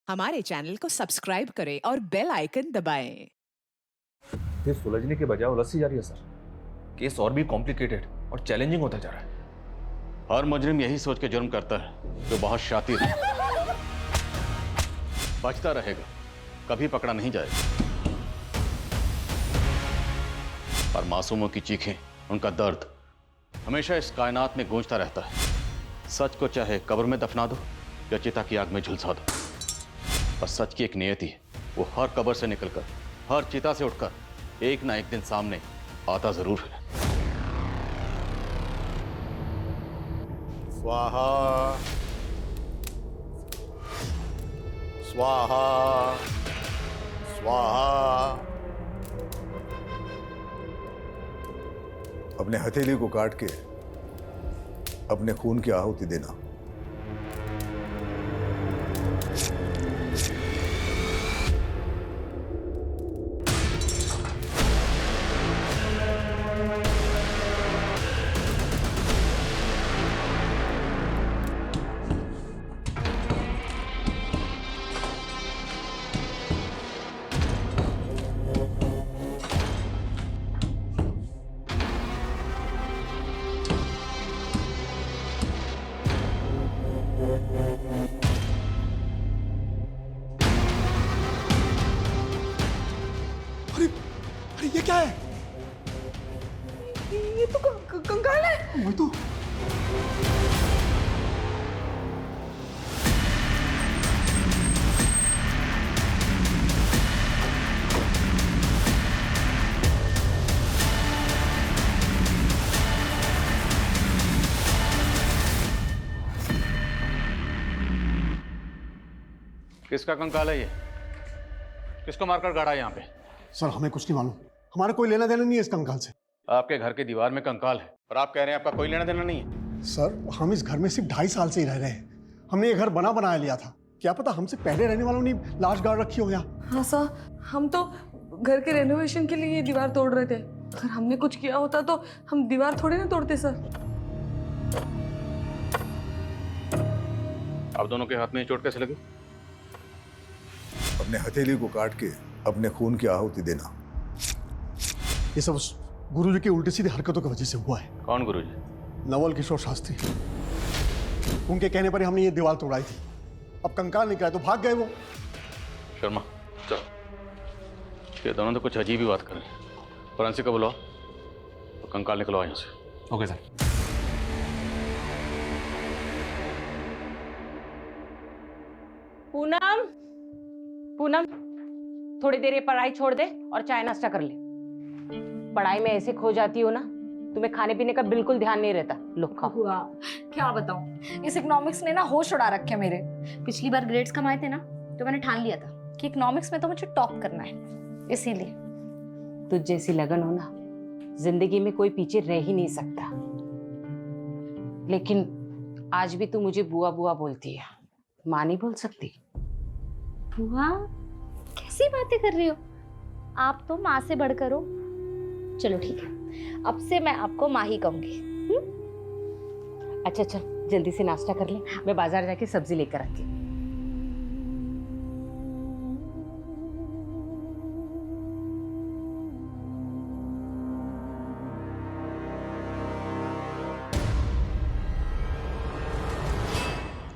हमारे चैनल को सब्सक्राइब करें और बेल आइकन दबाएं। फिर सुलझने के बजाय उलझती जा रही है सर। केस और भी कॉम्प्लिकेटेड और चैलेंजिंग होता जा रहा है। हर मुजरिम यही सोच के जुर्म करता है जो बहुत शातिर है, बचता रहेगा, कभी पकड़ा नहीं जाएगा। और मासूमों की चीखें, उनका दर्द हमेशा इस कायनात में गूंजता रहता है। सच को चाहे कब्र में दफना दो या चिता की आग में झुलसा दो, पर सच की एक नियति है, वो हर कब्र से निकलकर, हर चिता से उठकर एक ना एक दिन सामने आता जरूर है। स्वाहा स्वाहा स्वाहा। अपने हथेली को काट के अपने खून की आहुति देना। अरे ये क्या है? ये तो कंकाल है। वही तो। किसका कंकाल है ये? किसको मारकर गाड़ा है यहाँ पे? सर हमें कुछ नहीं मालूम, हमारा कोई लेना देना नहीं है इस कंकाल से। आपके घर की दीवार में कंकाल है और आप कह रहे हैं आपका कोई लेना देना नहीं है। सर हम इस घर में सिर्फ 2.5 साल से ही रह रहे हैं। हमने ये घर बनाया लिया था, क्या पता हमसे पहले रहने वालों ने लाश गाड़ रखी हो यहाँ। हाँ सर, हम तो घर के रेनोवेशन के लिए ये दीवार तोड़ रहे थे। अगर हमने कुछ किया होता तो हम दीवार थोड़ी ना तोड़ते सर। आप दोनों के हाथ में चोट कैसे लगी? अपने हथेली को काट के अपने खून की आहुति देना। ये सब उस गुरुजी की उल्टी सीधी हरकतों की वजह से हुआ है। कौन गुरुजी? नवल किशोर शास्त्री। उनके कहने पर ही हमने ये दीवार तोड़ाई थी। अब कंकाल निकला तो भाग गए वो। शर्मा चलो, ये दोनों तो कुछ अजीब ही बात कर रहे हैं। फॉरेंसिक को बुलाओ तो कंकाल निकलवाओ यहाँ से। Okay sir. पूनम, पूनम, थोड़ी देर ये पढ़ाई छोड़ दे और चाय नाश्ता कर ले। पढ़ाई में ऐसे खो जाती हो ना, तुम्हें खाने पीने का बिल्कुल ध्यान नहीं रहता। लो खाओ। हुआ क्या बताऊं, इस इकोनॉमिक्स ने ना होश उड़ा रखे मेरे। पिछली बार ग्रेड्स कम आए थे ना, तो मैंने ठान लिया था कि इकोनॉमिक्स में तो मुझे टॉप करना है, इसीलिए। तुझ जैसी लगन हो ना, जिंदगी में कोई पीछे रह ही नहीं सकता। लेकिन आज भी तू मुझे बुआ बुआ बोलती है, माँ नहीं बोल सकती। बुआ? कैसी बातें कर रही हो आप, तो माँ से बढ़कर हो। चलो ठीक है, अब से मैं आपको माँ ही कहूंगी। अच्छा चल जल्दी से नाश्ता कर ले, मैं बाजार जाके सब्जी लेकर आती हूँ।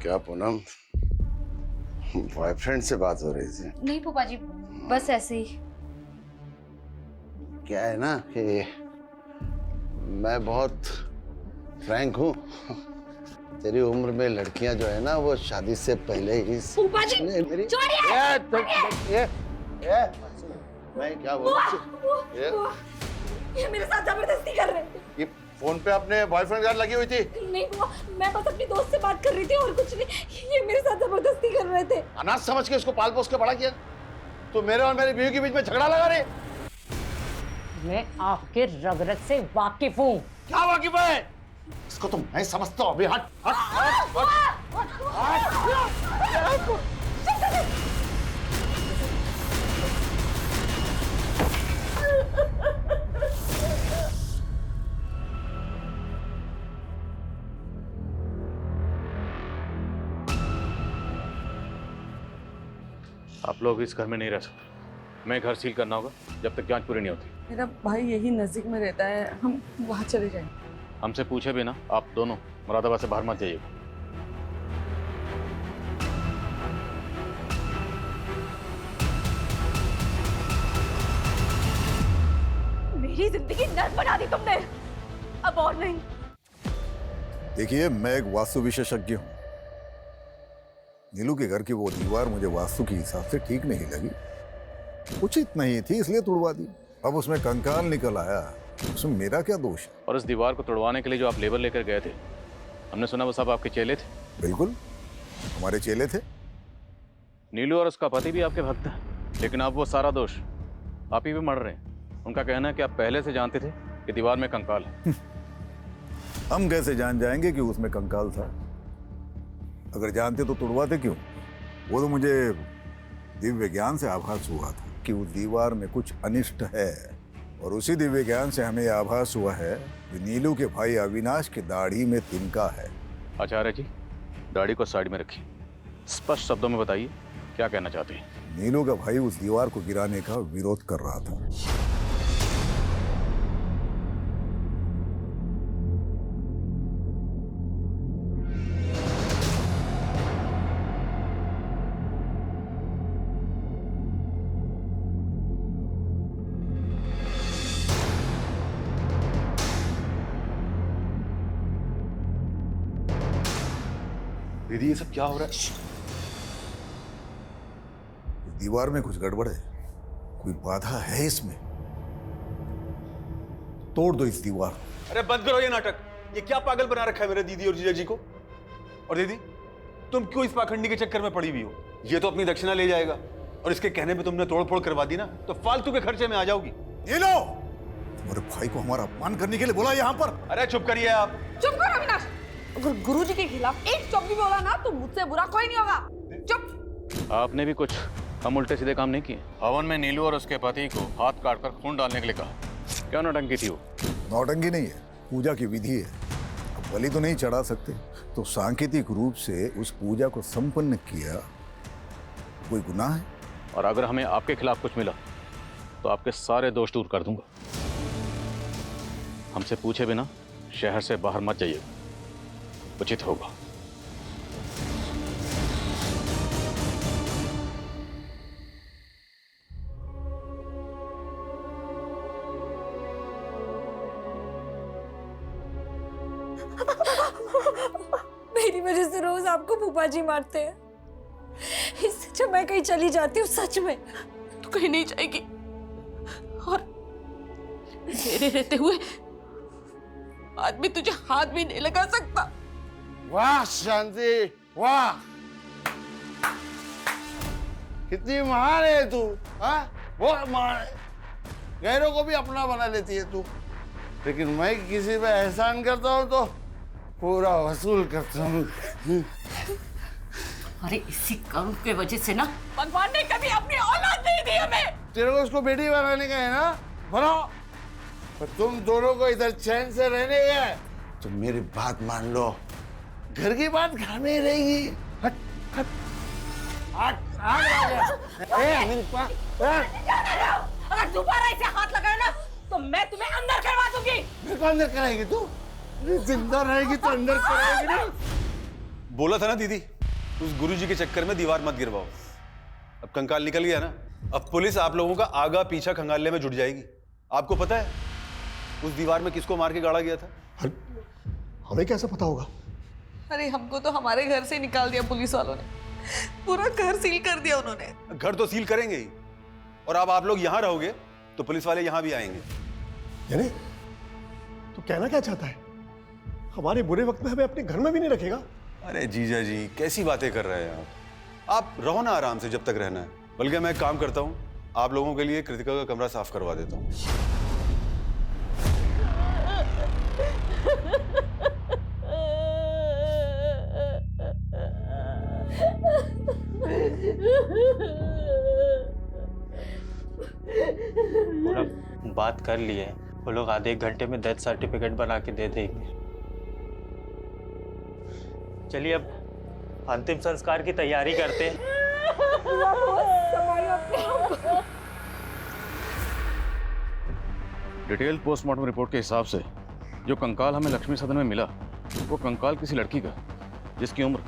क्या पूनम, बॉयफ्रेंड से बात हो रही थी? नहीं फूफा जी, बस ऐसे ही। क्या है ना कि मैं बहुत फ्रैंक हूँ। तेरी उम्र में लड़कियां जो है ना, वो शादी से पहले ही फूफा जी, मेरी छोड़िए। मैं क्या बोल ये मेरे साथ जबरदस्ती कर रहे थे। ये फोन पे अपने बॉयफ्रेंड के साथ लगी हुई थी? नहीं हुआ, मैं बस अपनी दोस्त से बात कर रही थी और कुछ नहीं। ये मेरे साथ जबरदस्ती कर रहे थे। अनाथ समझ के इसको पाल पोस के बड़ा किया। तो मेरे और मेरी बीवी के बीच में झगड़ा लगा रही। मैं आपके रगरग से वाकिफ हूँ। क्या वाकिफ है? इसको तो मैं समझता हूँ। अभी हट हट हट हट हट। आप लोग इस घर में नहीं रह सकते। मैं घर सील करना होगा जब तक जांच पूरी नहीं होती। मेरा भाई यही नजदीक में रहता है, हम वहाँ चले जाएंगे। हमसे पूछे बिना आप दोनों मुरादाबाद से बाहर मत जाइएगा। मेरी जिंदगी नर्क बना दी तुमने, अब और नहीं। देखिए, मैं एक वास्तु विशेषज्ञ हूं। नीलू के घर की वो दीवार मुझे वास्तु के हिसाब से ठीक नहीं लगी, उचित नहीं थी, इसलिए तुड़वा दी। अब उसमें कंकाल निकल आया, उसमें मेरा क्या दोष है? और इस दीवार को तोड़वाने के लिए जो आप लेबर लेकर गए थे, हमने सुना वो सब आपके चेले थे। बिल्कुल, हमारे चेले थे। नीलू और उसका पति भी आपके भक्त हैं, लेकिन अब वो सारा दोष आप ही पे मर रहे हैं। उनका कहना है कि आप पहले से जानते थे कि दीवार में कंकाल है। हम कैसे जान जाएंगे कि उसमें कंकाल था? अगर जानते तो तुड़वाते क्यों? वो तो मुझे दिव्य ज्ञान से आभास हुआ था कि उस दीवार में कुछ अनिष्ट है, और उसी दिव्य ज्ञान से हमें आभास हुआ है कि नीलू के भाई अविनाश की दाढ़ी में तिनका है। आचार्य जी, दाढ़ी को साइड में रखिए, स्पष्ट शब्दों में बताइए क्या कहना चाहते हैं। नीलू का भाई उस दीवार को गिराने का विरोध कर रहा था। दीदी ये सब क्या हो रहा है? दीवार में कुछ गड़बड़ है, कोई बाधा है इसमें। तोड़ दो इस दीवार। अरे बंद करो ये नाटक। ये क्या पागल बना रखा है मेरे दीदी और जीजा जी को? और दीदी, तुम क्यों इस पाखंडी के चक्कर में पड़ी हुई हो? ये तो अपनी दक्षिणा ले जाएगा, और इसके कहने पे तुमने तोड़फोड़ करवा दी ना, तो फालतू के खर्चे में आ जाओगी। ये लो, तुम्हारे भाई को हमारा अपमान करने के लिए बोला यहाँ पर। अरे चुप करिए आप। चुप करो अविनाश। अगर गुरुजी के खिलाफ एक शब्द भी बोला ना तो मुझसे बुरा कोई नहीं होगा। चुप। आपने भी कुछ हम उल्टे सीधे काम नहीं किए। हवन में नीलू और उसके पति को हाथ काटकर खून डालने के लिए कहा। क्या नौटंकी थी वो? नौटंकी नहीं है, पूजा की विधि है। अब बलि तो नहीं चढ़ा सकते, तो सांकेतिक रूप से उस पूजा को संपन्न किया। कोई गुनाह है? और अगर हमें आपके खिलाफ कुछ मिला तो आपके सारे दोष दूर कर दूंगा। हमसे पूछे बिना शहर से बाहर मत जाइए, उचित होगा। मेरी वजह से रोज आपको फूफा जी मारते हैं। इससे जब मैं कहीं चली जाती हूँ, सच में तू कहीं नहीं जाएगी, और मेरे रहते हुए आदमी तुझे हाथ भी नहीं लगा सकता। वाह शांति, वाह, कितनी महान है तू। हाँ, बहुत महान है। गैरों को भी अपना बना लेती है तू, लेकिन मैं किसी पे एहसान करता हूँ तो पूरा वसूल करता हूँ। अरे इसी कर्म के वजह से ना भगवान ने कभी अपनी औलाद नहीं दी हमें। तेरे को उसको बेटी बनाने का है ना, बनाओ। पर तुम दोनों को इधर चैन से रहने गए तो मेरी बात मान लो, घर की बात घर में ही रहेगी। हट हट हट हट। मेरी बात अगर दोबारा इसे हाथ लगाए ना तो मैं तुम्हें अंदर करवा दूंगी। मेरे को अंदर कराएगी तू? जिंदा रहेगी तो अंदर कराएगी ना। बोला था ना दीदी, उस गुरुजी के चक्कर में दीवार मत गिरवाओ। अब कंकाल निकल गया ना, अब पुलिस आप लोगों का आगा पीछा खंगालने में जुट जाएगी। आपको पता है उस दीवार में किसको मार के गाड़ा गया था? हमें कैसे पता होगा? अरे हमको तो हमारे घर से निकाल दिया पुलिस वालों ने, पूरा घर सील कर दिया उन्होंने। घर तो सील करेंगे ही, और अब आप लोग यहाँ रहोगे तो पुलिस वाले यहाँ भी आएंगे। यानी तू कहना क्या चाहता है? हमारे बुरे वक्त में हमें अपने घर में भी नहीं रखेगा? अरे जीजा जी, कैसी बातें कर रहे हैं आप रहो ना आराम से जब तक रहना है। बल्कि मैं एक काम करता हूँ, आप लोगों के लिए कृतिका का कमरा साफ करवा देता हूँ। बात कर लिए, वो लोग आधे एक घंटे में डेथ सर्टिफिकेट बना के दे देंगे। चलिए अब अंतिम संस्कार की तैयारी करते हैं। डिटेल पोस्टमार्टम रिपोर्ट के हिसाब से जो कंकाल हमें लक्ष्मी सदन में मिला वो कंकाल किसी लड़की का जिसकी उम्र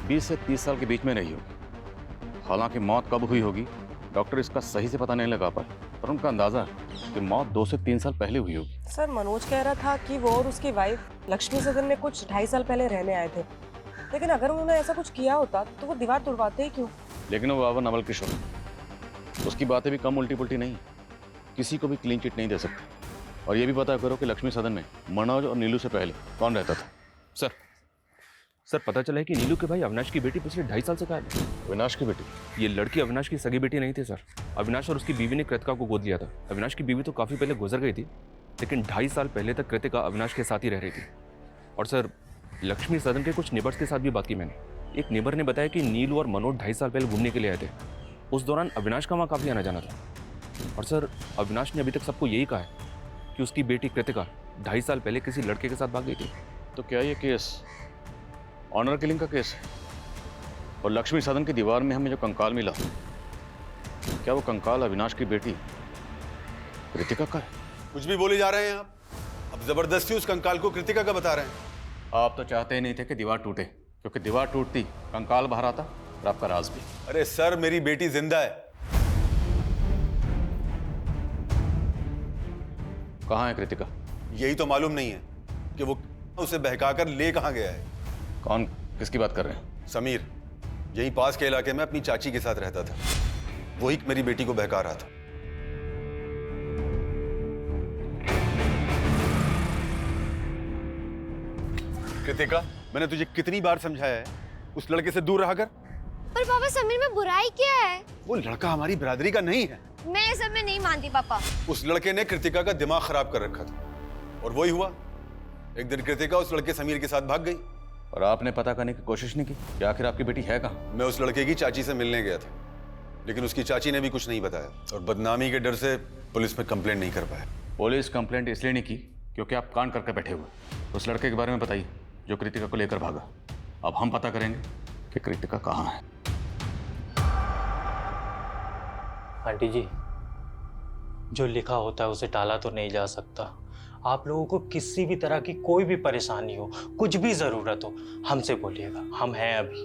20 से 30 साल के बीच में रही होगी। हालांकि मौत कब हुई होगी डॉक्टर इसका सही से पता नहीं लगा पाए, पर उनका अंदाजा है कि मौत 2 से 3 साल पहले हुई होगी। सर मनोज कह रहा था कि वो और उसकी वाइफ लक्ष्मी सदन में कुछ 2.5 साल पहले रहने आए थे, लेकिन अगर उन्होंने ऐसा कुछ किया होता तो वो दीवार तुड़वाते ही क्यों? लेकिन वो बाबा नवल किशोर, उसकी बातें भी कम उल्टी पुल्टी नहीं, किसी को भी क्लीन चिट नहीं दे सकती। और ये भी पता करो कि लक्ष्मी सदन में मनोज और नीलू से पहले कौन रहता था। सर पता चला है कि नीलू के भाई अविनाश की बेटी पिछले 2.5 साल से गायब है। अविनाश की बेटी? ये लड़की अविनाश की सगी बेटी नहीं थी सर। अविनाश और उसकी बीवी ने कृतिका को गोद लिया था। अविनाश की बीवी तो काफ़ी पहले गुजर गई थी, लेकिन 2.5 साल पहले तक कृतिका अविनाश के साथ ही रह रही थी। और सर लक्ष्मी सदन के कुछ नेबर्स के साथ भी बात की मैंने। एक नेबर ने बताया कि नीलू और मनोज 2.5 साल पहले घूमने के लिए आए थे। उस दौरान अविनाश का वहाँ काफ़ी आना जाना था। और सर अविनाश ने अभी तक सबको यही कहा है कि उसकी बेटी कृतिका 2.5 साल पहले किसी लड़के के साथ भाग गई थी। तो क्या ये केस ऑनर किलिंग का केस है? और लक्ष्मी सदन की दीवार में हमें जो कंकाल मिला, क्या वो कंकाल अविनाश की बेटी कृतिका का है? कुछ भी बोले जा रहे हैं आप। अब जबरदस्ती उस कंकाल को कृतिका का बता रहे हैं। आप तो चाहते ही नहीं थे कि दीवार टूटे, क्योंकि दीवार टूटती कंकाल बाहर आता और आपका राज भी। अरे सर, मेरी बेटी जिंदा है। कहाँ है कृतिका? यही तो मालूम नहीं है कि वो उसे बहकाकर ले कहाँ गया है। कौन? किसकी बात कर रहे हैं? समीर यहीं पास के इलाके में अपनी चाची के साथ रहता था। वही मेरी बेटी को बहका रहा था। कृतिका, मैंने तुझे कितनी बार समझाया है उस लड़के से दूर रहा कर। पर पापा समीर में बुराई क्या है? वो लड़का हमारी बिरादरी का नहीं है। मैं ये सब में नहीं मानती पापा। उस लड़के ने कृतिका का दिमाग खराब कर रखा था और वही हुआ। एक दिन कृतिका उस लड़के समीर के साथ भाग गई। और आपने पता करने की कोशिश नहीं की कि आखिर आपकी बेटी है कहाँ? मैं उस लड़के की चाची से मिलने गया था, लेकिन उसकी चाची ने भी कुछ नहीं बताया और बदनामी के डर से पुलिस में कंप्लेंट नहीं कर पाया। पुलिस कंप्लेंट इसलिए नहीं की क्योंकि आप कांड करके बैठे हुए। उस लड़के के बारे में बताइए जो कृतिका को लेकर भागा। अब हम पता करेंगे कि कृतिका कहाँ है। आंटी जी, जो लिखा होता है उसे टाला तो नहीं जा सकता। आप लोगों को किसी भी तरह की कोई भी परेशानी हो, कुछ भी जरूरत हो, हमसे बोलिएगा, हम हैं अभी।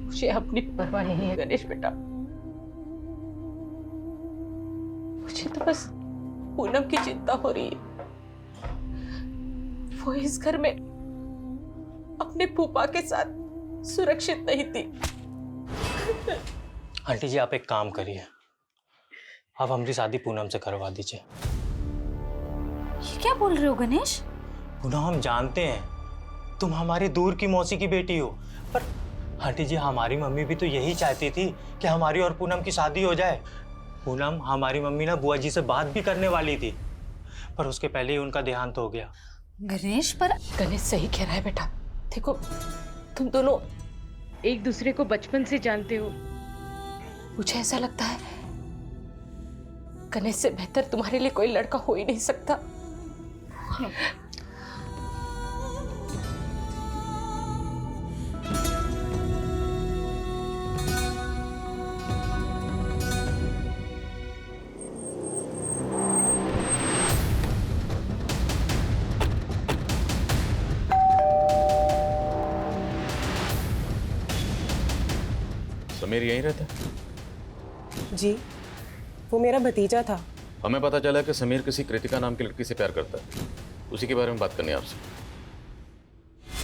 मुझे अपनी परवाह नहीं है गणेश बेटा। मुझे तो बस पूनम की चिंता हो रही है। वो इस घर में अपने फूफा के साथ सुरक्षित नहीं थी। आंटी जी, आप एक काम करिए, आप हमारी शादी पूनम से करवा दीजिए। ये क्या बोल रहे हो गणेश? पूनम, हम जानते हैं तुम हमारी दूर की मौसी की बेटी हो, पर आंटी जी हमारी मम्मी भी तो यही चाहती थी कि हमारी और पूनम की शादी हो जाए। पूनम, हमारी मम्मी ना बुआ जी से बात भी करने वाली थी, पर उसके पहले ही उनका देहांत हो गया। गणेश, पर गणेश सही कह रहा है बेटा। देखो, तुम दोनों एक दूसरे को बचपन से जानते हो। मुझे ऐसा लगता है गणेश से बेहतर तुम्हारे लिए कोई लड़का हो ही नहीं सकता। समीर यहीं रहता है? जी, वो मेरा भतीजा था। हमें पता चला कि समीर किसी कृतिका नाम की लड़की से प्यार करता है। उसी के बारे में बात करनी है आपसे।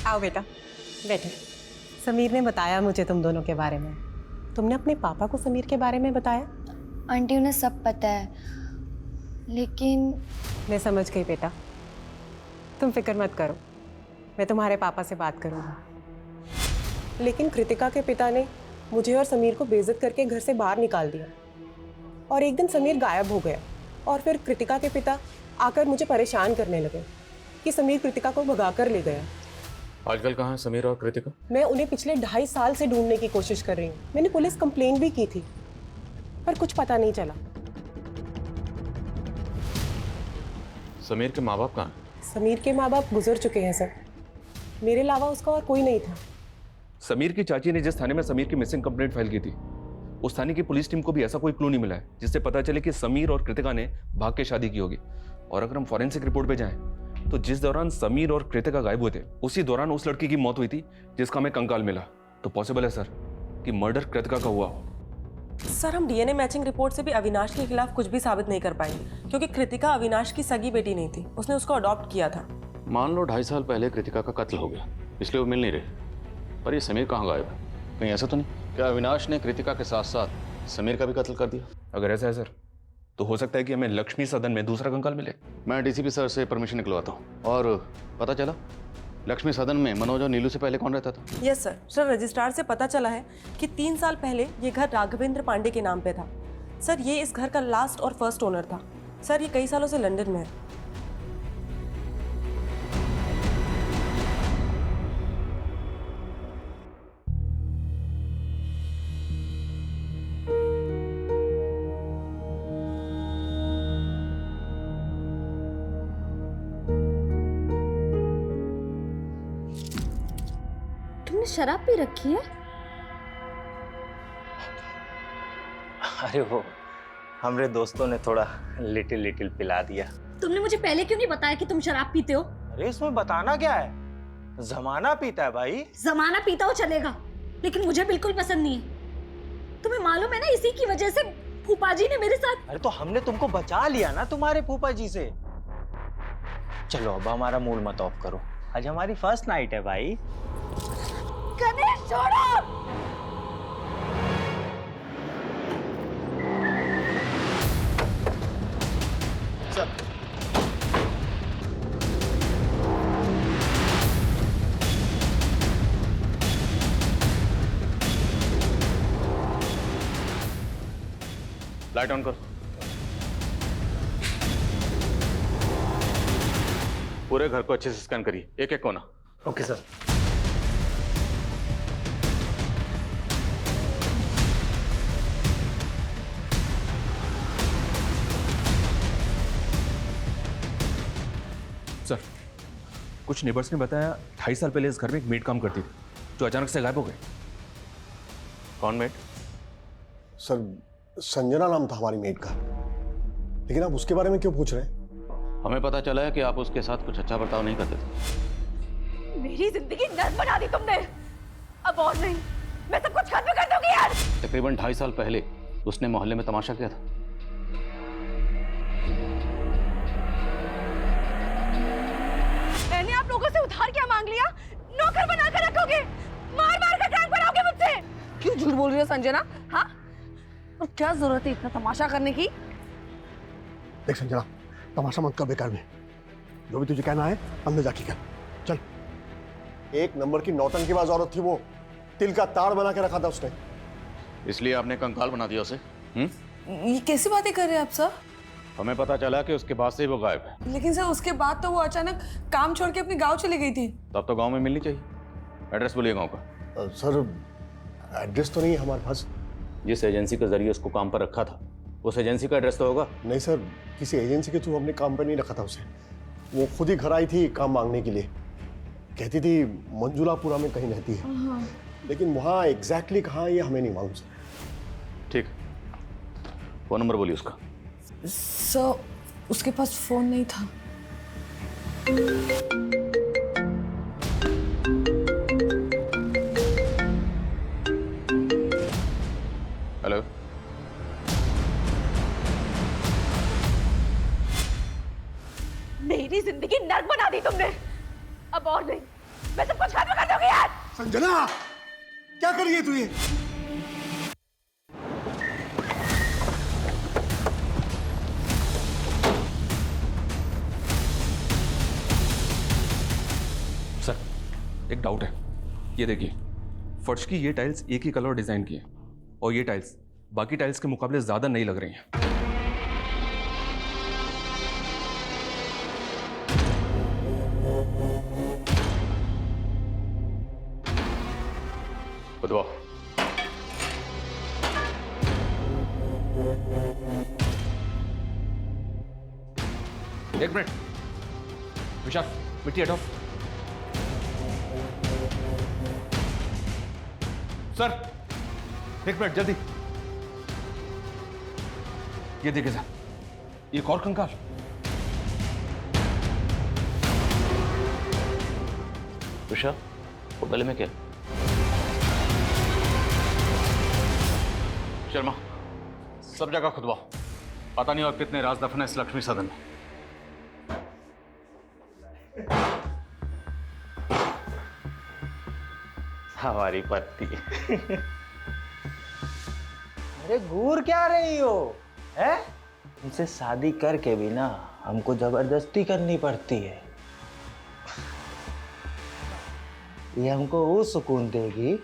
आओ बेटा, बैठे। समीर ने बताया मुझे तुम दोनों के बारे में। तुमने अपने पापा को समीर के बारे में बताया? आंटी, उन्हें सब पता है, लेकिन मैं समझ गई बेटा, तुम फिक्र मत करो, मैं तुम्हारे पापा से बात करूँगी। लेकिन कृतिका के पिता ने मुझे और समीर को बेइज्जत करके घर से बाहर निकाल दिया और एक दिन समीर गायब हो गया। और फिर कृतिका के पिता आकर मुझे परेशान करने लगे कि समीर कृतिका को भगा कर ले गया। आजकल कहाँ है समीर और कृतिका? मैं उन्हें पिछले 2.5 साल से ढूंढने की कोशिश कर रही हूँ। मैंने पुलिस कंप्लेन भी की थी, पर कुछ पता नहीं चला। समीर के माँ बाप कहाँ हैं? समीर के माँ बाप गुजर चुके हैं सर। मेरे अलावा उसका और कोई नहीं था। समीर की चाची ने जिस थाने में समीर की मिसिंग कंप्लेंट फाइल की थी, उस थाने की पुलिस टीम को भी ऐसा कोई क्लू नहीं मिला है जिससे पता चले कि समीर और कृतिका ने भाग के शादी की होगी। और अगर हम फॉरेंसिक रिपोर्ट पे जाएं तो जिस दौरान समीर और कृतिका गायब हुए थे, उसी दौरान उस लड़की की मौत हुई थी जिसका हमें कंकाल मिला। तो पॉसिबल है सर कि मर्डर कृतिका का हुआ हो। सर, हम डीएनए मैचिंग रिपोर्ट से भी अविनाश के खिलाफ कुछ भी साबित नहीं कर पाएंगे, क्योंकि कृतिका अविनाश की सगी बेटी नहीं थी, उसने उसको अडॉप्ट किया था। मान लो 2.5 साल पहले कृतिका का कत्ल हो गया, इसलिए वो मिल नहीं रहे। पर ये समीर कहाँ गायब है? कहीं ऐसा तो नहीं क्या अविनाश ने कृतिका के साथ साथ समीर का भी कत्ल कर दिया? अगर ऐसा है सर, तो हो सकता है कि हमें लक्ष्मी सदन में दूसरा कंकाल मिले। मैं डीसीपी सर से परमिशन निकलवाता हूँ। और पता चला लक्ष्मी सदन में मनोज और नीलू से पहले कौन रहता था? Yes sir. सर, रजिस्ट्रार से पता चला है कि 3 साल पहले ये घर राघवेंद्र पांडे के नाम पे था। सर, ये इस घर का लास्ट और फर्स्ट ओनर था। सर, ये कई सालों से लंदन में है। तुमने शराब पी रखी है? अरे वो हमारे दोस्तों ने थोड़ा लिटिल पिला दिया। तुमने मुझे पहले क्यों नहीं बताया कि तुम शराब पीते हो? अरे इसमें बताना क्या है, जमाना पीता है भाई। जमाना पीता हो चलेगा, लेकिन मुझे बिल्कुल पसंद नहीं है। तुम्हें मालूम है ना, इसी की वजह से फूफा जी ने मेरे साथ। अरे तो हमने तुमको बचा लिया ना तुम्हारे फूफा जी से। चलो अब हमारा मूड मत ऑफ करो, आज हमारी फर्स्ट नाइट है भाई। गणेश छोड़ो। लाइट ऑन करो। पूरे घर को अच्छे से स्कैन करिए, एक एक कोना। Okay sir. सर, कुछ नेबर्स ने बताया 2.5 साल पहले इस घर में एक मेड काम करती थी जो अचानक से गायब हो गई। कौन मेड? सर, संजना नाम था हमारी मेड का। लेकिन आप उसके बारे में क्यों पूछ रहे हैं? हमें पता चला है कि आप उसके साथ कुछ अच्छा बर्ताव नहीं करते थे। मेरी जिंदगी नर्क बना दी तुमने। अब और नहीं, मैं सब कुछ खत्म कर दूंगी यार। तकरीबन 2.5 साल पहले उसने मोहल्ले में तमाशा किया था। मैंने आप लोगों से उधार क्या मांग लिया? नौकर बनाकर रखोगे, मार मार कर टांग बनाओगे मुझसे। क्यों झूठ बोल रही हो संजना? हाँ, और क्या जरूरत है इतना तमाशा करने की? देख संजना, तमाशा मत कर बेकार में। जो भी तुझे कहना है अंदर जाके कर। चल। एक नंबर की नौटंकीबाज औरत थी वो। तिल का ताड़ बना के रखा था उसने। इसलिए आपने कंकाल बना दिया उसे? ये कैसी बातें कर रहे हैं आप सर? हमें पता चला कि उसके बाद से ही वो गायब है। लेकिन सर, उसके बाद तो वो अचानक काम छोड़ के अपने गांव चली गई थी। तब तो गांव में मिलनी चाहिए। एड्रेस बोलिए गांव का। सर, एड्रेस तो नहीं है हमारे पास। जिस एजेंसी के जरिए उसको काम पर रखा था, उस एजेंसी का एड्रेस तो होगा? नहीं सर, किसी एजेंसी के थ्रू हमने काम पर नहीं रखा था उसे। वो खुद ही घर आई थी काम मांगने के लिए। कहती थी मंजुलापुरा में कहीं रहती है, लेकिन वहाँ एग्जैक्टली कहाँ ये हमें नहीं मालूम सर। ठीक, फोन नंबर बोलिए उसका। सर, उसके पास फोन नहीं था। हेलो, मेरी जिंदगी नर्क बना दी तुमने। अब और नहीं, मैं सब कुछ खत्म कर दूंगी यार। संजना, क्या कर रही है तू ये? सर, एक डाउट है। ये देखिए, फर्श की ये टाइल्स एक ही कलर डिजाइन की है और ये टाइल्स बाकी टाइल्स के मुकाबले ज्यादा नई लग रही हैं। बताओ। एक मिनट, विशाल, मिट्टी हटाओ। सर, एक मिनट जल्दी। ये देखिए सर, एक और कंकाल। तुषार, वो गले में क्या? शर्मा, सब जगह खुदवाओ। पता नहीं और कितने राज दफन है इस लक्ष्मी सदन में। हमारी पत्नी। अरे घूर क्या रही हो? है? उनसे शादी करके भी ना हमको जबरदस्ती करनी पड़ती है। ये हमको वो सुकून देगी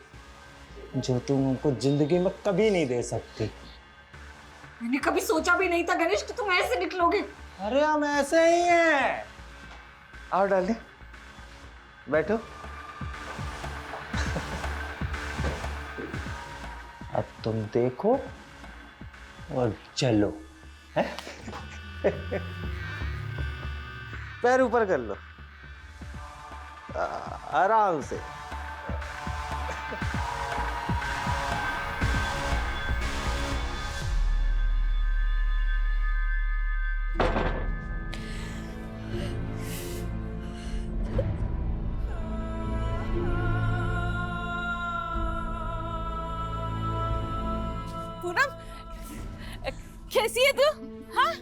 जो तुम हमको जिंदगी में कभी नहीं दे सकती। मैंने कभी सोचा भी नहीं था गणेश कि तुम ऐसे निकलोगे। अरे हम ऐसे ही हैं। आओ डार्लिंग, बैठो। अब तुम देखो और चलो। है? पैर ऊपर कर लो, आराम से। पूनम, कैसी है तू? हाँ?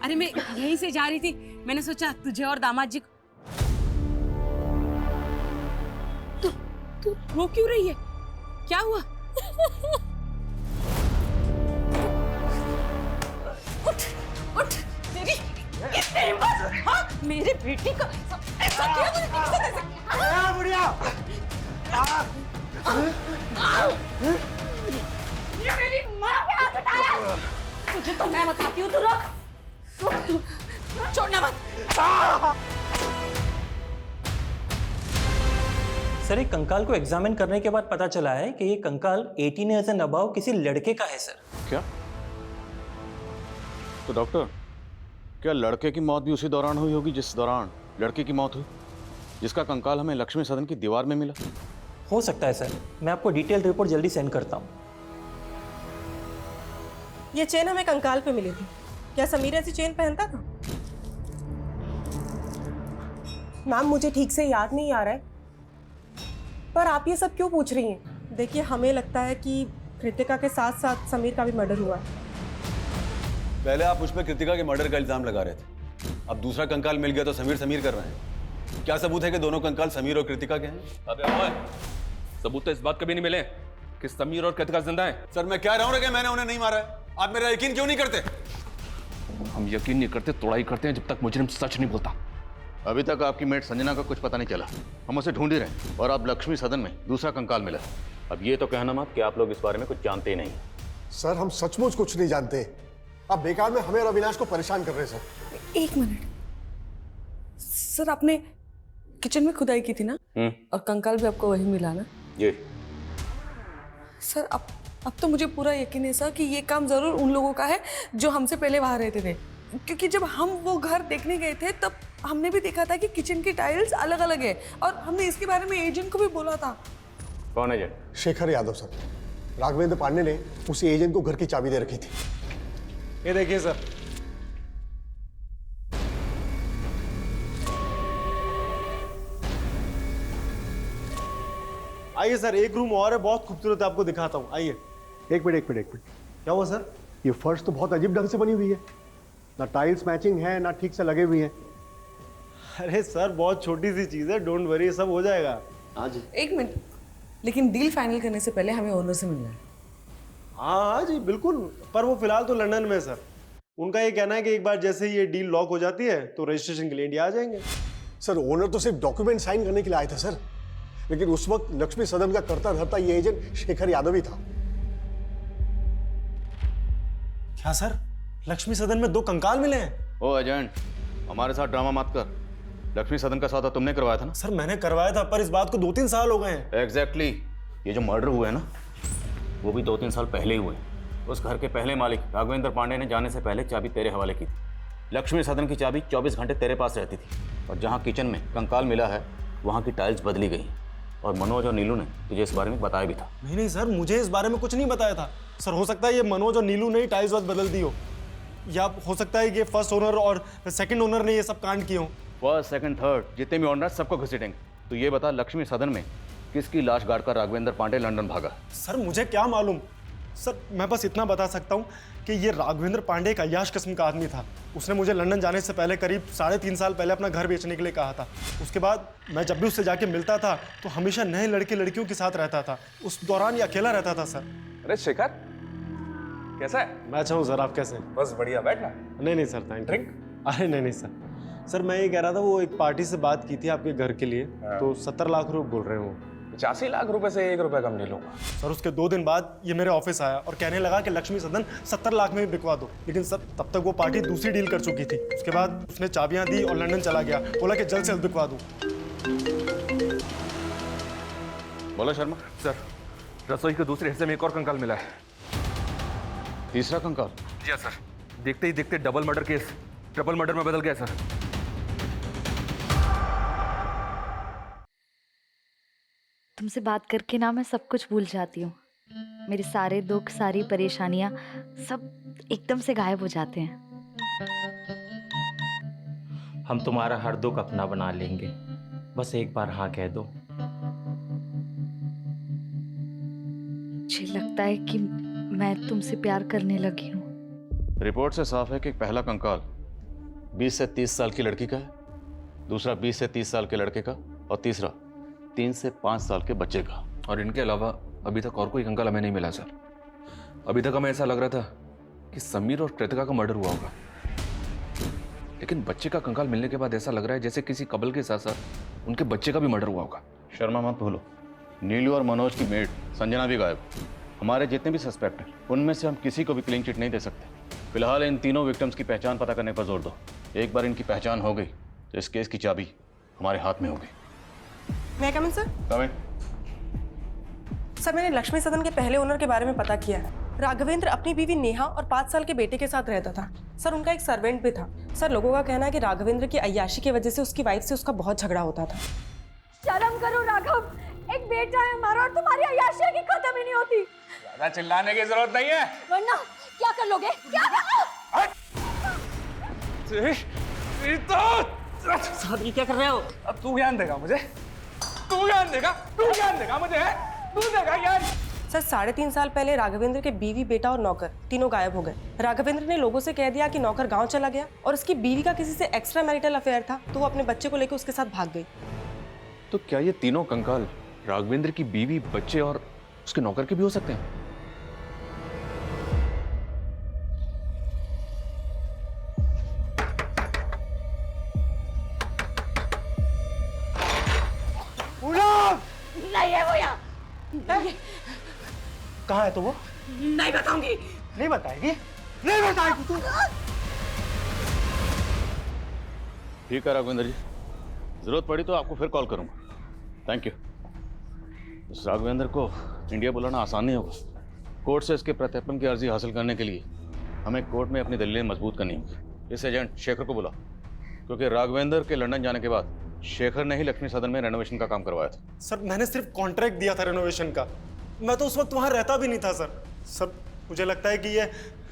अरे मैं यहीं से जा रही थी, मैंने सोचा तुझे और दामाद जी को। तू रो क्यों रही है? क्या हुआ? उठ, उठ, तेरी इतनी हिम्मत? हाँ? मेरी बेटी को ऐसा किया मुझे कैसे दे सकती? बुढ़िया! ये मेरी माँ पे हाथ उठाया। तुझे तो मैं बताती हूँ, तू रुक, तू छोड़ना मत। सर, एक कंकाल को एग्जामिन करने के बाद पता चला है कि ये कंकाल 18 ईयर्स एंड अबव किसी लड़के का है सर। क्या? तो डॉक्टर, क्या लड़के की मौत भी उसी दौरान हुई होगी जिस दौरान लड़के की मौत हुई, जिसका कंकाल हमें लक्ष्मी सदन की दीवार में मिला? हो सकता है सर, मैं आपको डिटेल रिपोर्ट जल्दी सेंड करता हूँ। ये चेन हमें कंकाल पे मिली थी। क्या समीर ऐसी चेन पहनता था? मैम, मुझे ठीक से याद नहीं आ रहा है, पर आप ये सब क्यों पूछ रही हैं? देखिए, हमें लगता है कि कृतिका के साथ साथ समीर का भी मर्डर हुआ है। पहले आप मुझ पर कृतिका के मर्डर का इल्जाम लगा रहे थे, अब दूसरा कंकाल मिल गया तो समीर समीर कर रहे हैं। क्या सबूत है कि दोनों कंकाल समीर और कृतिका के हैं? अबे ओए, सबूत तो इस बात के भी नहीं मिले कि समीर और कृतिका जिंदा हैं। सर, मैं कह रहा हूँ कि मैंने उन्हें नहीं मारा है। आप मेरा यकीन क्यों नहीं करते? हम यकीन नहीं करते, तोड़ाई करते हैं जब तक मुजरिम सच नहीं बोलता। अभी तक आपकी मेट संजना का कुछ पता नहीं चला, हम उसे ढूंढ ही रहे हैं, और अब लक्ष्मी सदन में दूसरा कंकाल मिला। अब ये तो कहना मत कि आप लोग इस बारे में कुछ जानते ही नहीं। सर, हम सचमुच कुछ नहीं जानते। आप बेकार में हमें और अविनाश को परेशान कर रहे हैं सर। एक मिनट सर, आपने किचन में खुदाई की थी ना? और कंकाल भी आपको वही मिला ना? जी सर, अब तो मुझे पूरा यकीन है सर कि ये काम जरूर उन लोगों का है जो हमसे पहले वहां रहते थे, क्योंकि जब हम वो घर देखने गए थे तब हमने भी देखा था कि किचन की टाइल्स अलग अलग है, और हमने इसके बारे में एजेंट को भी बोला था। कौन एजेंट? शेखर यादव सर। राघवेंद्र पांडे ने उसी एजेंट को घर की चाबी दे रखी थी। ये देखिए सर, आइए सर, एक रूम और है, बहुत खूबसूरत है, आपको दिखाता हूँ। आइए। एक मिनट। क्या हुआ सर? ये फर्श तो बहुत अजीब ढंग से बनी हुई है, ना टाइल्स मैचिंग है ना ठीक से लगे हुई है। अरे सर, बहुत छोटी सी चीज है, डोंट वरी, सब हो जाएगा। हाँ जी। एक मिनट, लेकिन डील फाइनल करने से पहले हमें ओनर से मिलना है। हाँ जी बिल्कुल, पर वो फिलहाल तो लंदन में सर। उनका ये कहना है कि एक बार जैसे ये डील लॉक हो जाती है तो रजिस्ट्रेशन के लिए इंडिया आ जाएंगे। सर, ओनर तो सिर्फ डॉक्यूमेंट साइन करने के लिए आए थे सर, लेकिन उस वक्त लक्ष्मी सदन का करता धरता ये एजेंट शेखर यादव ही था। क्या सर, लक्ष्मी सदन में 2 कंकाल मिले हैं? ओ एजेंट, हमारे साथ ड्रामा मत कर। लक्ष्मी सदन का सौदा तुमने करवाया था ना? सर, मैंने करवाया था, पर इस बात को 2-3 साल हो गए हैं। एग्जैक्टली। ये जो मर्डर हुआ है ना, वो भी 2-3 साल पहले ही हुए। उस घर के पहले मालिक राघवेंद्र पांडे ने जाने से पहले चाबी तेरे हवाले की थी। लक्ष्मी सदन की चाबी 24 घंटे तेरे पास रहती थी, और जहाँ किचन में कंकाल मिला है वहाँ की टाइल्स बदली गई, और मनोज और नीलू ने तुझे इस बारे में बताया भी था। नहीं नहीं सर, मुझे इस बारे में कुछ नहीं बताया था सर। हो सकता है ये मनोज और नीलू ने ही टाइल्स वाइल्स बदल दी हो, या हो सकता है ये फर्स्ट ओनर और सेकंड ओनर ने ये सब कांड किए हो। फर्स्ट सेकंड थर्ड जितने भी ओनर सबको घसीटेंगे। तो ये बता, लक्ष्मी सदन में किसकी लाश गाड़कर राघवेंद्र पांडे लंदन भागा? सर मुझे क्या मालूम सर, मैं बस इतना बता सकता हूँ कि ये राघवेंद्र पांडे एक अय्याश किस्म का आदमी था। उसने मुझे लंदन जाने से पहले करीब 3.5 साल पहले अपना घर बेचने के लिए कहा था। उसके बाद मैं जब भी उससे जाके मिलता था तो हमेशा नए लड़के लड़कियों के साथ रहता था। उस दौरान ये अकेला रहता था सर। अरे शेखर, कैसा है? मैं अच्छा हूँ सर, आप कैसे हैं? बस बढ़िया, बैठना। नहीं नहीं सर, थैंक ड्रिंक। अरे नहीं नहीं सर, सर मैं ये कह रहा था वो एक पार्टी से बात की थी आपके घर के लिए, तो 70 लाख रुपए बोल रहे हो। 85 लाख रुपए से 1 रुपया कम नहीं लूंगा। सर उसके 2 दिन बाद ये मेरे ऑफिस आया और कहने लगा कि लक्ष्मी सदन 70 लाख में बिकवा दो। लेकिन सर तब तक वो पार्टी दूसरी डील कर चुकी थी। उसके बाद उसने चाबियां दी और लंदन चला गया, बोला कि जल्द से जल्द बिकवा दूं। बोला शर्मा। सर, रसोई के दूसरे हिस्से में एक और कंकाल मिला है। तीसरा कंकाल? जी हाँ सर, देखते ही देखते double murder case triple murder में बदल गया सर। तुमसे बात करके ना मैं सब कुछ भूल जाती हूँ। मेरे सारे दुख, सारी परेशानियाँ सब एकदम से गायब हो जाते हैं। हम तुम्हारा हर दुख अपना बना लेंगे, बस एक बार हाँ कह दो। मुझे लगता है कि मैं तुमसे प्यार करने लगी हूँ। रिपोर्ट से साफ है कि पहला कंकाल 20 से 30 साल की लड़की का है, दूसरा 20 से 30 साल के लड़के का, और तीसरा 3 से 5 साल के बच्चे का। और इनके अलावा अभी तक और कोई कंकाल हमें नहीं मिला सर। अभी तक हमें ऐसा लग रहा था कि समीर और कृतिका का मर्डर हुआ होगा, लेकिन बच्चे का कंकाल मिलने के बाद ऐसा लग रहा है जैसे किसी कबल के साथ साथ उनके बच्चे का भी मर्डर हुआ होगा। शर्मा मत भूलो, नीलू और मनोज की मेड संजना भी गायब। हमारे जितने भी सस्पेक्ट हैं उनमें से हम किसी को भी क्लीन चिट नहीं दे सकते। फिलहाल इन तीनों विक्टिम्स की पहचान पता करने पर जोर दो। एक बार इनकी पहचान हो गई तो इस केस की चाबी हमारे हाथ में होगी। मैं कम इन सर? कम इन। सर मैंने लक्ष्मी सदन के पहले ओनर के बारे में पता किया है। राघवेंद्र अपनी बीवी नेहा और 5 साल के बेटे के साथ रहता था। सर उनका एक सर्वेंट भी था। सर लोगों का कहना है कि राघवेंद्र की अय्याशी की वजह से उसकी वाइफ से उसका बहुत झगड़ा होता था। शर्म करो राघव, एक बेटा है हमारा और तुम्हारी अय्याशी की खत्म ही नहीं होती। ज्यादा चिल्लाने की जरूरत नहीं है, वरना क्या कर लोगे? क्या सादी क्या कर रहे हो? अब तू ज्ञान देगा मुझे, तू ज्ञान देगा मुझे, तू देगा ज्ञान। सर 3.5 साल पहले राघवेंद्र के बीवी, बेटा और नौकर तीनों गायब हो गए। राघवेंद्र ने लोगों से कह दिया कि नौकर गांव चला गया और उसकी बीवी का किसी से एक्स्ट्रा मैरिटल अफेयर था, तो वो अपने बच्चे को लेकर उसके साथ भाग गई। तो क्या ये तीनों कंकाल राघवेंद्र की बीवी, बच्चे और उसके नौकर के भी हो सकते हैं? नहीं है वो यहाँ। कहाँ है तो वो? नहीं बताऊंगी। नहीं बताएगी? नहीं बताएगी तू? ठीक है राघवेंद्र जी, जरूरत पड़ी तो आपको फिर कॉल करूंगा। Thank you. इस राघवेंद्र को इंडिया बुलाना आसान नहीं होगा। कोर्ट से इसके प्रत्यर्पण की अर्जी हासिल करने के लिए हमें कोर्ट में अपनी दलीलें मजबूत करनी होगी। इस एजेंट शेखर को बुला, क्योंकि राघवेंद्र के लंदन जाने के बाद शेखर ने ही लक्ष्मी सदन में रेनोवेशन का काम करवाया था। सर मैंने सिर्फ कॉन्ट्रैक्ट दिया था रेनोवेशन का, मैं तो उस वक्त वहां रहता भी नहीं था सर। सर मुझे लगता है कि ये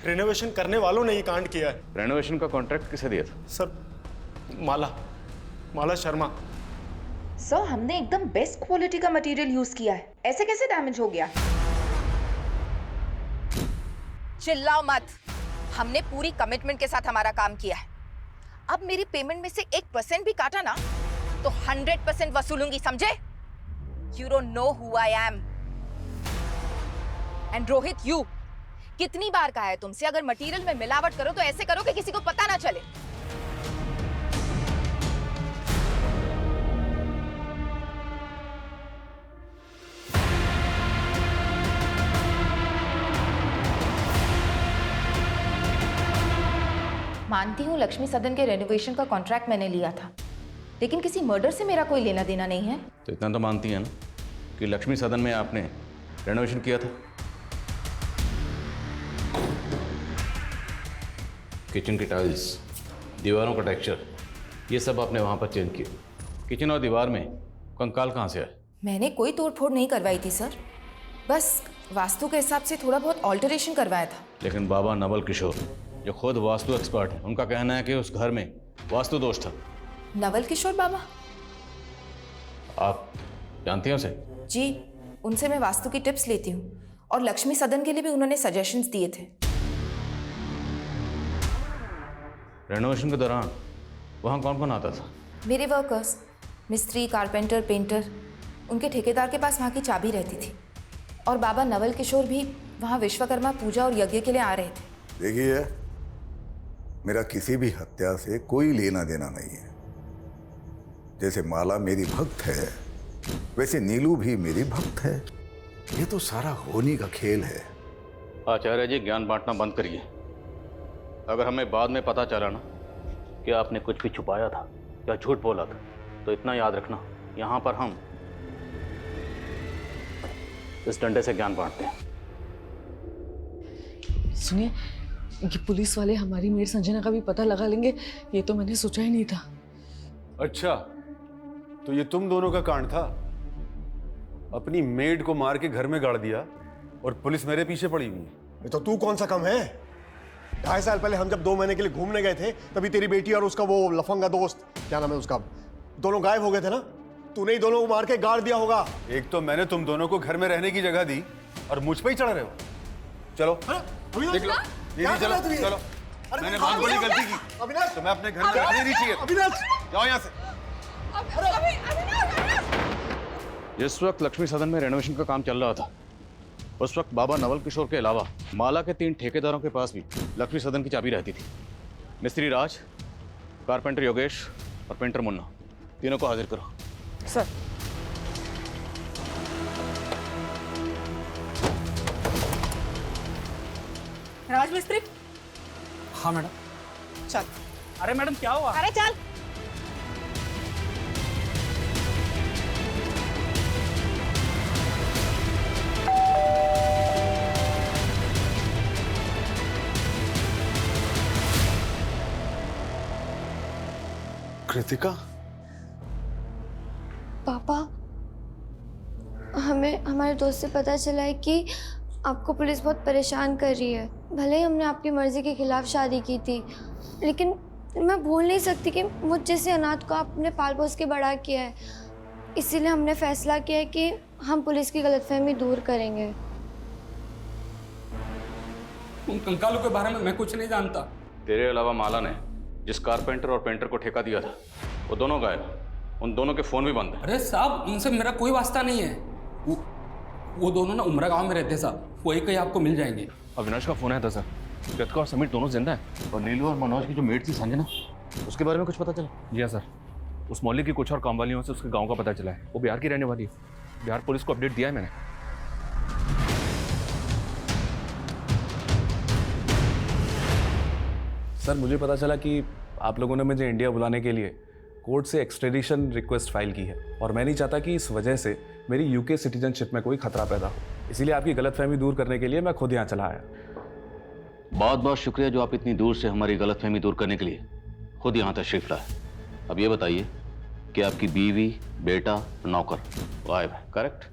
रेनोवेशन करने वालों ने ये कांड किया है। रेनोवेशन का कॉन्ट्रैक्ट किसे दिया था? सर माला शर्मा। सर हमने एकदम बेस्ट क्वालिटी का मटेरियल यूज किया है, ऐसे कैसे डैमेज हो गया? चिल्लाओ मत, हमने पूरी कमिटमेंट के साथ हमारा काम किया है। अब मेरी पेमेंट में से 1% भी काटा ना तो 100% वसूलूंगी, समझे? You don't know who I am. And Rohit, you कितनी बार कहा है तुमसे, अगर मटेरियल में मिलावट करो तो ऐसे करो कि किसी को पता ना चले। मानती हूँ लक्ष्मी सदन के रेनोवेशन का कॉन्ट्रैक्ट मैंने लिया था, लेकिन किसी मर्डर से मेरा कोई लेना देना नहीं है। तो इतना तो मानती है ना कि लक्ष्मी सदन में आपने रेनोवेशन किया था? किचन की टाइल्स, दीवारों का टेक्सचर, ये सब आपने वहाँ पर चेंज किया। किचन और दीवार में कंकाल कहाँ से आए? मैंने कोई तोड़फोड़ नहीं करवाई थी सर, बस वास्तु के हिसाब से थोड़ा बहुत ऑल्टरेशन करवाया था। लेकिन बाबा नवल किशोर जो खुद वास्तु एक्सपर्ट है, उनका कहना है कि उस घर में वास्तु दोष था। नवल किशोर बाबा? आप जानती हैं उसे? जी, उनसे मैं वास्तु की टिप्स लेती हूँ और लक्ष्मी सदन के लिए भी उन्होंने सजेशंस दिए थे। रेनोवेशन के दौरान वहाँ कौन कौन आता था? मेरे वर्कर्स, मिस्त्री, कारपेंटर, पेंटर, उनके ठेकेदार के पास वहाँ की चाबी रहती थी। और बाबा नवल किशोर भी वहाँ विश्वकर्मा पूजा और यज्ञ के लिए आ रहे थे। देखिए, मेरा किसी भी हत्या से कोई लेना देना नहीं है। जैसे माला मेरी भक्त है, वैसे नीलू भी मेरी भक्त है। ये तो सारा होनी का खेल है। आचार्य जी, ज्ञान बांटना बंद करिए। अगर हमें बाद में पता चला ना कि आपने कुछ भी छुपाया था या झूठ बोला था, तो इतना याद रखना, यहाँ पर हम इस डंडे से ज्ञान बांटते हैं। सुनिए, ये पुलिस वाले हमारी मेड संजना का भी पता लगा लेंगे, ये तो मैंने सोचा ही नहीं था। अच्छा, तो ये तुम दोनों का कांड था? अपनी मेड को मार के घर में गाड़ दिया और पुलिस मेरे पीछे पड़ी हुई है। तो तू कौन सा कम है? 2.5 साल पहले हम जब 2 महीने के लिए घूमने गए थे, तभी तेरी बेटी और उसका वो लफंगा दोस्त, क्या नाम है उसका, दोनों गायब हो गए थे ना। तूने ही दोनों को मार के गाड़ दिया होगा। एक तो मैंने तुम दोनों को घर में रहने की जगह दी और मुझ पे ही चढ़ रहे हो। चलो देख लो दीदी, चलो चलो, मैंने बहुत बड़ी गलती की। अविनाश, तुम्हें अपने घर में रहने नहीं चाहिए। अविनाश, जाओ यहाँ से। जिस वक्त लक्ष्मी सदन में रेनोवेशन का काम चल रहा था, उस वक्त बाबा नवल किशोर के अलावा माला के 3 ठेकेदारों के पास भी लक्ष्मी सदन की चाबी रहती थी। मिस्त्री राज, कारपेंटर योगेश और पेंटर मुन्ना, तीनों को हाजिर करो। सर। राजमिस्त्री। हाँ मैडम। चल। अरे मैडम क्या हुआ? अरे चल। कृतिका, पापा, हमें हमारे दोस्त से पता चला है कि आपको पुलिस बहुत परेशान कर रही है। भले ही हमने आपकी मर्जी के खिलाफ शादी की थी, लेकिन मैं भूल नहीं सकती कि मुझ जैसे अनाथ को आपने पाल पोस के बड़ा किया है। इसीलिए हमने फैसला किया है कि हम पुलिस की गलतफहमी दूर करेंगे। उन कंकालों के बारे में मैं कुछ नहीं जानता। तेरे अलावा माला ने जिस कारपेंटर और पेंटर को ठेका दिया था, वो दोनों गायब। उन दोनों के फोन भी बंद है। अरे साहब, उनसे मेरा कोई वास्ता नहीं है। वो दोनों ना उमरा गांव में रहते साहब, वो एक ही आपको मिल जाएंगे। अविनाश का फोन आया था सर। कृतिका और समीर दोनों जिंदा हैं। और नीलू और मनोज की जो मेट थी संजना, उसके बारे में कुछ पता चला? जी हाँ सर, उस मोहल्ले की कुछ और काम वालियों से उसके गांव का पता चला है। वो बिहार की रहने वाली है। बिहार पुलिस को अपडेट दिया है मैंने। सर, मुझे पता चला कि आप लोगों ने मुझे इंडिया बुलाने के लिए कोर्ट से एक्सट्रेडिशन रिक्वेस्ट फाइल की है, और मैं नहीं चाहता कि इस वजह से मेरी यूके सिटीजनशिप में कोई खतरा पैदा हो। इसीलिए आपकी गलतफहमी दूर करने के लिए मैं खुद यहाँ चला आया। बहुत बहुत शुक्रिया जो आप इतनी दूर से हमारी गलतफहमी दूर करने के लिए खुद यहाँ तशरीफ लाए। अब ये बताइए कि आपकी बीवी, बेटा, नौकर गायब है, करेक्ट?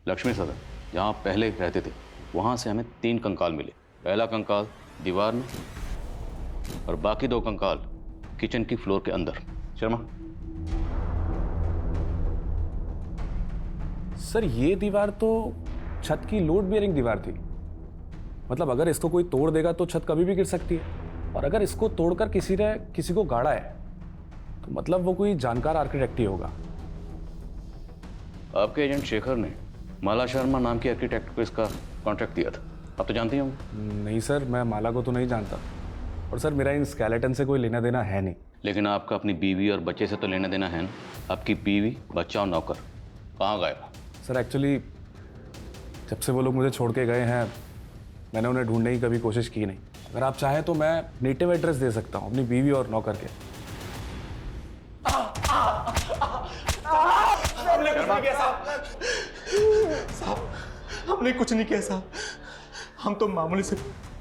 लक्ष्मी सदन जहाँ आप पहले रहते थे, वहाँ से हमें 3 कंकाल मिले। पहला कंकाल दीवार में और बाकी 2 कंकाल किचन की फ्लोर के अंदर। शर्मा। सर, ये दीवार तो छत की लोड बेयरिंग दीवार थी। मतलब अगर इसको कोई तोड़ देगा तो छत कभी भी गिर सकती है, और अगर इसको तोड़कर किसी ने किसी को गाड़ा है तो मतलब वो कोई जानकार आर्किटेक्ट ही होगा। आपके एजेंट शेखर ने माला शर्मा नाम की आर्किटेक्ट को इसका कॉन्ट्रैक्ट दिया था, आप तो जानते होंगे। नहीं सर, मैं माला को तो नहीं जानता, और सर मेरा इन स्केलेटन से कोई लेना देना है नहीं। लेकिन आपका अपनी बीवी और बच्चे से तो लेना देना है ना? आपकी बीवी, बच्चा और नौकर कहाँ गए? सर एक्चुअली जब से वो लोग मुझे छोड़ के गए हैं, मैंने उन्हें ढूंढने की कभी कोशिश की नहीं। अगर आप चाहें तो मैं नेटिव एड्रेस दे सकता हूँ अपनी बीवी और नौकर के। हमने कुछ नहीं किया साहब, हमने कुछ नहीं किया साहब। हम तो मामूली से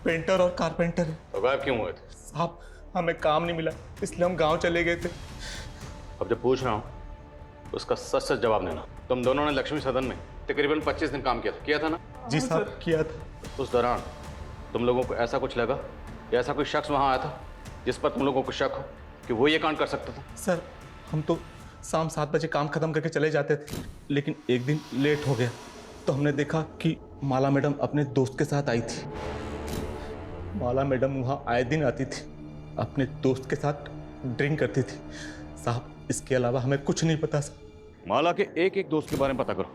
पेंटर और कारपेंटर हैं। तो गायब क्यों हुए थे? साहब, हमें काम नहीं मिला, इसलिए हम गांव चले गए थे। अब जब पूछ रहा हूँ उसका सच सच जवाब देना। तुम दोनों ने लक्ष्मी सदन में तकरीबन 25 दिन काम किया था ना? जी साहब, किया था। उस दौरान तुम लोगों को ऐसा कुछ लगा या ऐसा कोई शख्स वहां आया था जिस पर तुम लोगों को शक हो कि वो ये कांड कर सकता था? सर, हम तो शाम 7 बजे काम खत्म करके चले जाते थे, लेकिन एक दिन लेट हो गया तो हमने देखा कि माला मैडम अपने दोस्त के साथ आई थी। माला मैडम वहाँ आए दिन आती थी, अपने दोस्त के साथ ड्रिंक करती थी। साहब, इसके अलावा हमें कुछ नहीं पता सर। माला के एक एक दोस्त के बारे में पता करो,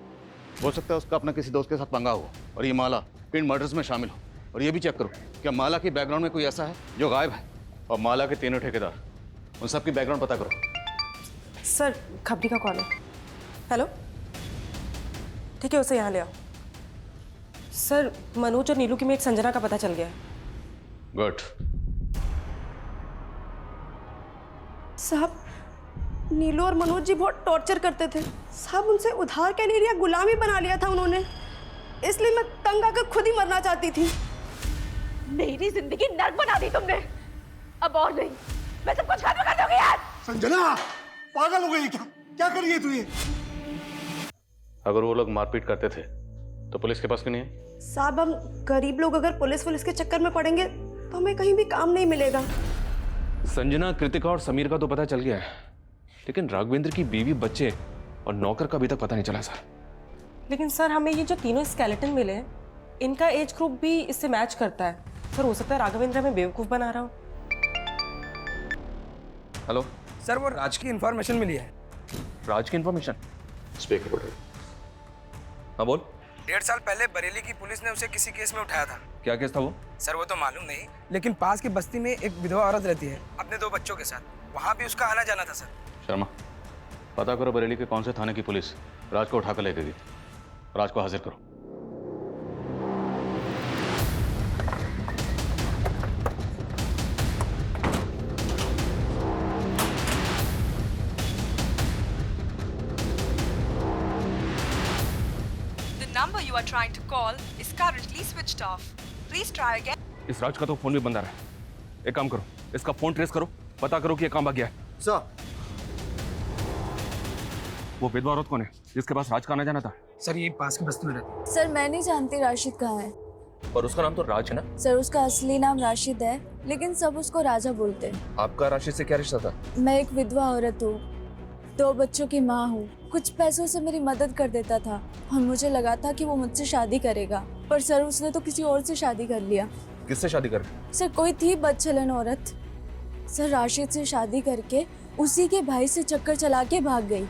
हो सकता है उसका अपना किसी दोस्त के साथ पंगा हो और ये माला इन मर्डर्स में शामिल हो। और ये भी चेक करो क्या माला के बैकग्राउंड में कोई ऐसा है जो गायब है। और माला के तीनों ठेकेदार, उन सब की बैकग्राउंड पता करो। सर, खबरी का कॉल है। हेलो, ठीक है, उसे यहाँ ले आओ। सर, मनोज और नीलू की मेट संजना का पता चल गया है। गुड। साहब, नीलू और मनोज जी बहुत टॉर्चर करते थे साहब। उनसे उधार क्या नहीं लिया, गुलामी बना लिया था उन्होंने। इसलिए मैं तंग आकर खुद ही मरना चाहती थी। मेरी जिंदगी नर्क बना दी तुमने। अब और नहीं, मैं सब कुछ खत्म कर दूंगी यार। संजना, पागल हो गई क्या? क्या कर रही है तू ये? अगर वो लोग मारपीट करते थे तो पुलिस के पास क्यों नहीं है? साहब, हम गरीब लोग अगर पुलिस के चक्कर में पड़ेंगे तो हमें कहीं भी काम नहीं मिलेगा। संजना, कृतिका और समीर का तो पता चल गया है, लेकिन राघवेंद्र की बीवी, बच्चे और नौकर का अभी तक पता नहीं चला सर। लेकिन सर, हमें ये जो तीनों स्केलेटन मिले हैं, इनका एज ग्रुप भी इससे मैच करता है। सर, हो सकता है राघवेंद्र हमें बेवकूफ बना रहा हो। हेलो सर, वो राज की इंफॉर्मेशन मिली है। राज की इंफॉर्मेशन? Speak about. हाँ बोल। 1.5 साल पहले बरेली की पुलिस ने उसे किसी केस में उठाया था। क्या केस था वो? सर, वो तो मालूम नहीं, लेकिन पास की बस्ती में एक विधवा औरत रहती है अपने 2 बच्चों के साथ। वहाँ भी उसका आना जाना था सर। शर्मा, पता करो बरेली के कौन से थाने की पुलिस राज को उठाकर ले गई। राज को हाजिर करो। The number you are trying to call is currently switched off. Please try again. इस राज का तो फोन भी बंद आ रहा है। एक काम करो, इसका फोन ट्रेस करो, पता करो कि ये कहाँ भाग गया है। सर, वो विधवा औरत कौन है जिसके पास राज का आना जाना था? सर, ये पास की बस्ती में रहती है। सर, मैं नहीं जानती राशिद कहाँ है। और उसका नाम तो राज है ना? सर, उसका असली नाम राशिद है, लेकिन सब उसको राजा बोलते हैं। आपका राशिद से क्या रिश्ता था? मैं एक विधवा औरत हूँ, 2 बच्चों की माँ हूँ। कुछ पैसों से मेरी मदद कर देता था और मुझे लगा था कि वो मुझसे शादी करेगा, पर सर उसने तो किसी और से शादी कर लिया। किससे शादी कर? सर, कोई थी बदचलन औरत। सर, राशिद से शादी करके उसी के भाई से चक्कर चला के भाग गई।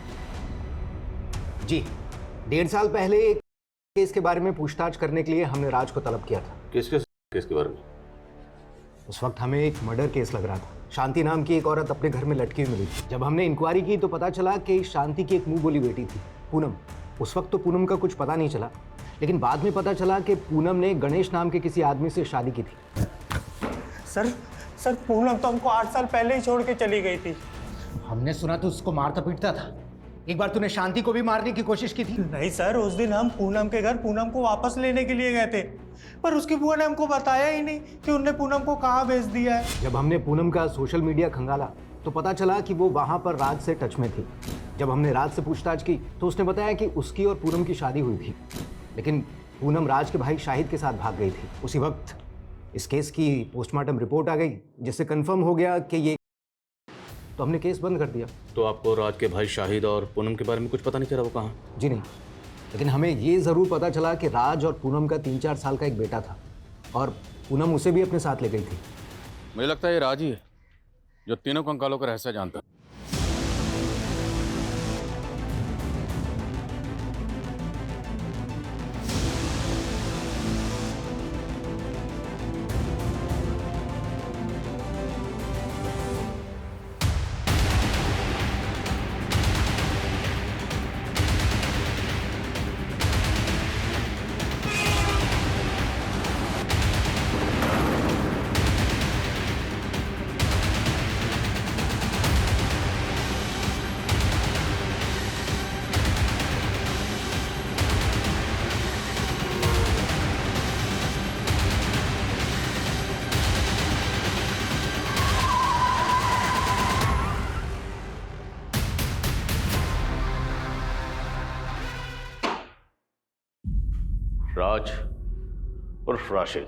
जी, 1.5 साल पहले एक केस के बारे में पूछताछ करने के लिए हमने राज को तलब किया था। किस केस के बारे में? उस वक्त हमें एक मर्डर केस लग रहा था। शांति नाम की एक औरत अपने घर में लटकी हुई मिली थी। जब हमने इंक्वायरी की तो पता चला कि शांति की एक मुंह बोली बेटी थी, पूनम। उस वक्त तो पूनम का कुछ पता नहीं चला, लेकिन बाद में पता चला कि पूनम ने गणेश नाम के किसी आदमी से शादी की थी। सर, पूनम तो हमको 8 साल पहले ही छोड़ के चली गई थी। हमने सुना तो उसको मारता पीटता था। एक बार तूने शांति को भी मारने की कोशिश की थी। नहीं सर, उस दिन हम पूनम के घर पूनम को वापस लेने के लिए गए थे, पर उसकी बुआ ने हमको बताया ही नहीं कि उनने पूनम को कहाँ भेज दिया है। जब हमने पूनम का सोशल मीडिया खंगाला तो पता चला कि वो वहाँ पर राज से टच में थी। जब हमने राज से पूछताछ की तो उसने बताया कि उसकी और पूनम की शादी हुई थी, लेकिन पूनम राज के भाई शाहिद के साथ भाग गई थी। उसी वक्त इस केस की पोस्टमार्टम रिपोर्ट आ गई, जिससे कंफर्म हो गया कि ये, तो हमने केस बंद कर दिया। तो आपको राज के भाई शाहिद और पूनम के बारे में कुछ पता नहीं चला वो कहाँ? जी नहीं, लेकिन हमें ये ज़रूर पता चला कि राज और पूनम का 3-4 साल का एक बेटा था और पूनम उसे भी अपने साथ ले गई थी। मुझे लगता है ये राज ही है जो तीनों कंकालों का रहस्य जानता है। राज उर्फ राशिद,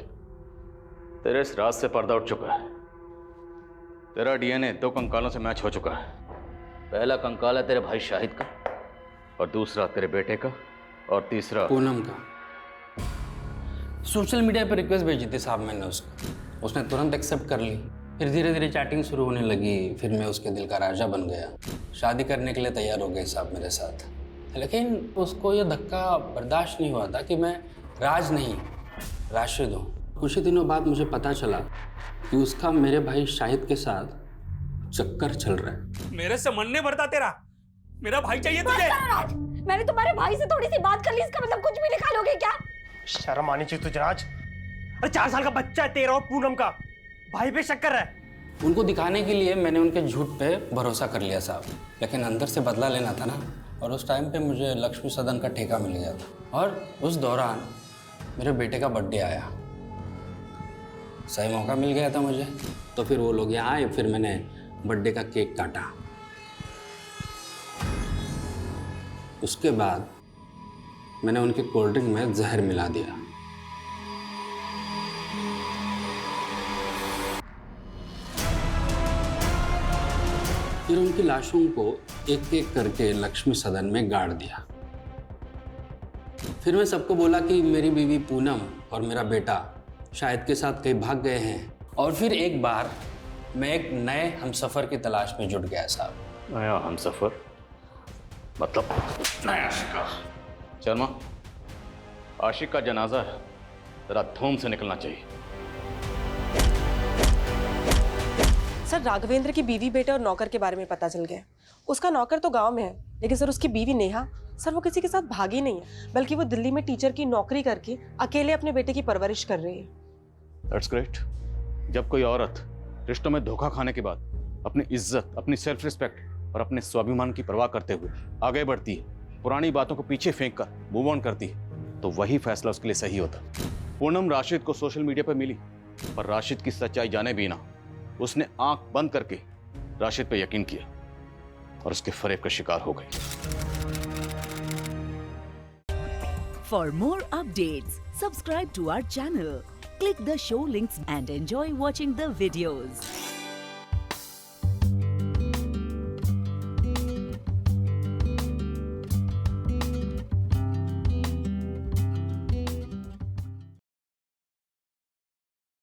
तेरे इस राज से पर्दा उठ चुका है। तेरा डीएनए 2 कंकालों से मैच हो चुका है। पहला कंकाल है तेरे भाई शाहिद का, और दूसरा तेरे बेटे का, और तीसरा पूनम का। सोशल मीडिया पर रिक्वेस्ट भेजी थी साहब मैंने उसको, उसने तुरंत एक्सेप्ट कर ली। फिर धीरे धीरे चैटिंग शुरू होने लगी, फिर मैं उसके दिल का राजा बन गया। शादी करने के लिए तैयार हो गई साहब मेरे साथ। लेकिन उसको ये धक्का बर्दाश्त नहीं हुआ था कि मैं राज नहीं राशिद हूँ। कुछ ही दिनों बाद मुझे पता चला कि उसका मेरे भाई शाहिद के साथ चक्कर चल रहा है। मेरे से मन नहीं भरता तेरा, मेरा भाई चाहिए तुझे। मैंने तुम्हारे भाई से थोड़ी सी बात कर ली, इसका मतलब कुछ भी निकालोगे क्या? शर्म आनी चाहिए तुझे राज। अरे 4 साल का बच्चा है तेरा और पूनम का, भाई पे शक कर रहा है। उनको दिखाने के लिए मैंने उनके झूठ पे भरोसा कर लिया साहब, लेकिन अंदर से बदला लेना था ना। और उस टाइम पे मुझे लक्ष्मी सदन का ठेका मिल गया था, और उस दौरान मेरे बेटे का बर्थडे आया। सही मौका मिल गया था मुझे, तो फिर वो लोग यहाँ आए, फिर मैंने बर्थडे का केक काटा। उसके बाद मैंने उनके कोल्ड ड्रिंक में जहर मिला दिया। फिर उनकी लाशों को एक एक करके लक्ष्मी सदन में गाड़ दिया। फिर मैं सबको बोला कि मेरी बीवी पूनम और मेरा बेटा शाहिद के साथ कहीं भाग गए हैं। और फिर एक बार मैं एक नए हमसफर की तलाश में जुट गया साहब। नया हमसफर मतलब नया शिकार। शर्मा, आशिक का जनाजा है, जरा धूम से निकलना चाहिए। सर, राघवेंद्र की बीवी, बेटे और नौकर के बारे में पता चल गया। उसका नौकर तो गांव में है, लेकिन सर उसकी बीवी नेहा, सर वो किसी के साथ भागी नहीं है, बल्कि वो दिल्ली में टीचर की नौकरी करके अकेले अपने बेटे की परवरिश कर रही है। That's great. जब कोई औरत रिश्तों में धोखा खाने के बाद अपनी इज्जत, अपनी सेल्फ रिस्पेक्ट और अपने स्वाभिमान की परवाह करते हुए आगे बढ़ती है, पुरानी बातों को पीछे फेंक कर मूव ऑन करती है, तो वही फैसला उसके लिए सही होता। पूनम राशिद को सोशल मीडिया पर मिली, पर राशिद की सच्चाई जाने बिना उसने आंख बंद करके राशिद पे यकीन किया और उसके फरेब का शिकार हो गई। For more updates, subscribe to our channel, click the show links and enjoy watching the videos.